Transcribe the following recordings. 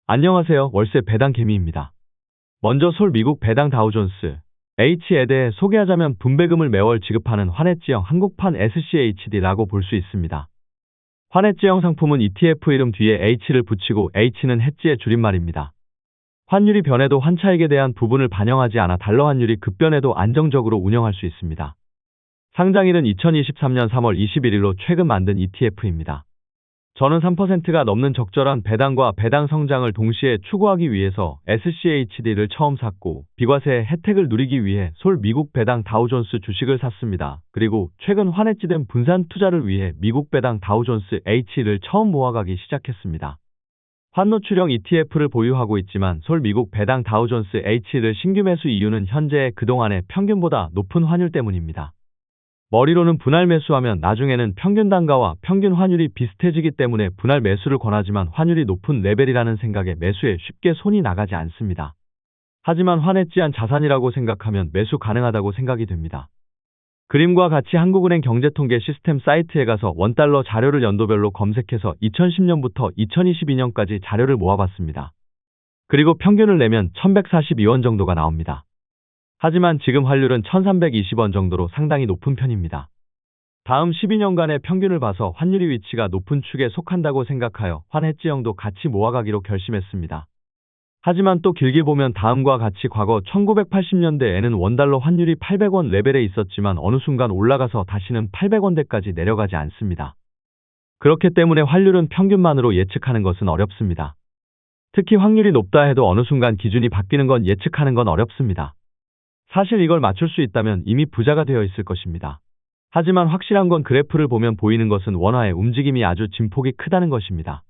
안녕하세요. 월세 배당 개미입니다. 먼저 솔 미국 배당 다우존스 H에 대해 소개하자면 분배금을 매월 지급하는 환해지형 한국판 SCHD라고 볼 수 있습니다. 환해지형 상품은 ETF 이름 뒤에 H를 붙이고 H는 해지의 줄임말입니다. 환율이 변해도 환차익에 대한 부분을 반영하지 않아 달러 환율이 급변해도 안정적으로 운영할 수 있습니다. 상장일은 2023년 3월 21일로 최근 만든 ETF입니다. 저는 3%가 넘는 적절한 배당과 배당 성장을 동시에 추구하기 위해서 SCHD를 처음 샀고 비과세 혜택을 누리기 위해 솔 미국 배당 다우존스 주식을 샀습니다. 그리고 최근 환해지된 분산 투자를 위해 미국 배당 다우존스 H를 처음 모아가기 시작했습니다. 환노출형 ETF를 보유하고 있지만 솔 미국 배당 다우존스 H를 신규 매수 이유는 현재의 그동안의 평균보다 높은 환율 때문입니다. 머리로는 분할 매수하면 나중에는 평균 단가와 평균 환율이 비슷해지기 때문에 분할 매수를 권하지만 환율이 높은 레벨이라는 생각에 매수에 쉽게 손이 나가지 않습니다. 하지만 환해지한 자산이라고 생각하면 매수 가능하다고 생각이 됩니다. 그림과 같이 한국은행 경제통계 시스템 사이트에 가서 원달러 자료를 연도별로 검색해서 2010년부터 2022년까지 자료를 모아봤습니다. 그리고 평균을 내면 1142원 정도가 나옵니다. 하지만 지금 환율은 1320원 정도로 상당히 높은 편입니다. 다음 12년간의 평균을 봐서 환율이 위치가 높은 축에 속한다고 생각하여 환해지형도 같이 모아가기로 결심했습니다. 하지만 또 길게 보면 다음과 같이 과거 1980년대에는 원달러 환율이 800원 레벨에 있었지만 어느 순간 올라가서 다시는 800원대까지 내려가지 않습니다. 그렇기 때문에 환율은 평균만으로 예측하는 것은 어렵습니다. 특히 확률이 높다 해도 어느 순간 기준이 바뀌는 건 예측하는 건 어렵습니다. 사실 이걸 맞출 수 있다면 이미 부자가 되어 있을 것입니다. 하지만 확실한 건 그래프를 보면 보이는 것은 원화의 움직임이 아주 진폭이 크다는 것입니다.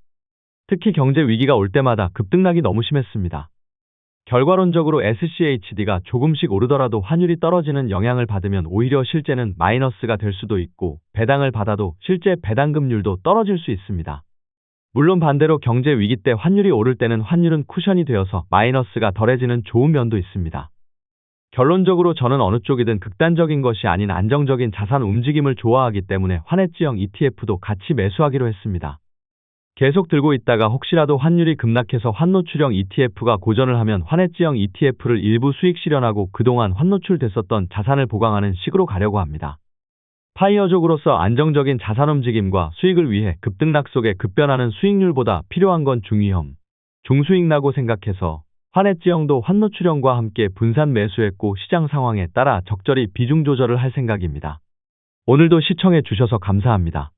특히 경제 위기가 올 때마다 급등락이 너무 심했습니다. 결과론적으로 SCHD가 조금씩 오르더라도 환율이 떨어지는 영향을 받으면 오히려 실제는 마이너스가 될 수도 있고 배당을 받아도 실제 배당금률도 떨어질 수 있습니다. 물론 반대로 경제 위기 때 환율이 오를 때는 환율은 쿠션이 되어서 마이너스가 덜해지는 좋은 면도 있습니다. 결론적으로 저는 어느 쪽이든 극단적인 것이 아닌 안정적인 자산 움직임을 좋아하기 때문에 환해지형 ETF도 같이 매수하기로 했습니다. 계속 들고 있다가 혹시라도 환율이 급락해서 환노출형 ETF가 고전을 하면 환해지형 ETF를 일부 수익 실현하고 그동안 환노출됐었던 자산을 보강하는 식으로 가려고 합니다. 파이어족으로서 안정적인 자산 움직임과 수익을 위해 급등락 속에 급변하는 수익률보다 필요한 건 중위험, 중수익 나고 생각해서 환해지형도 환노출형과 함께 분산 매수했고 시장 상황에 따라 적절히 비중 조절을 할 생각입니다. 오늘도 시청해 주셔서 감사합니다.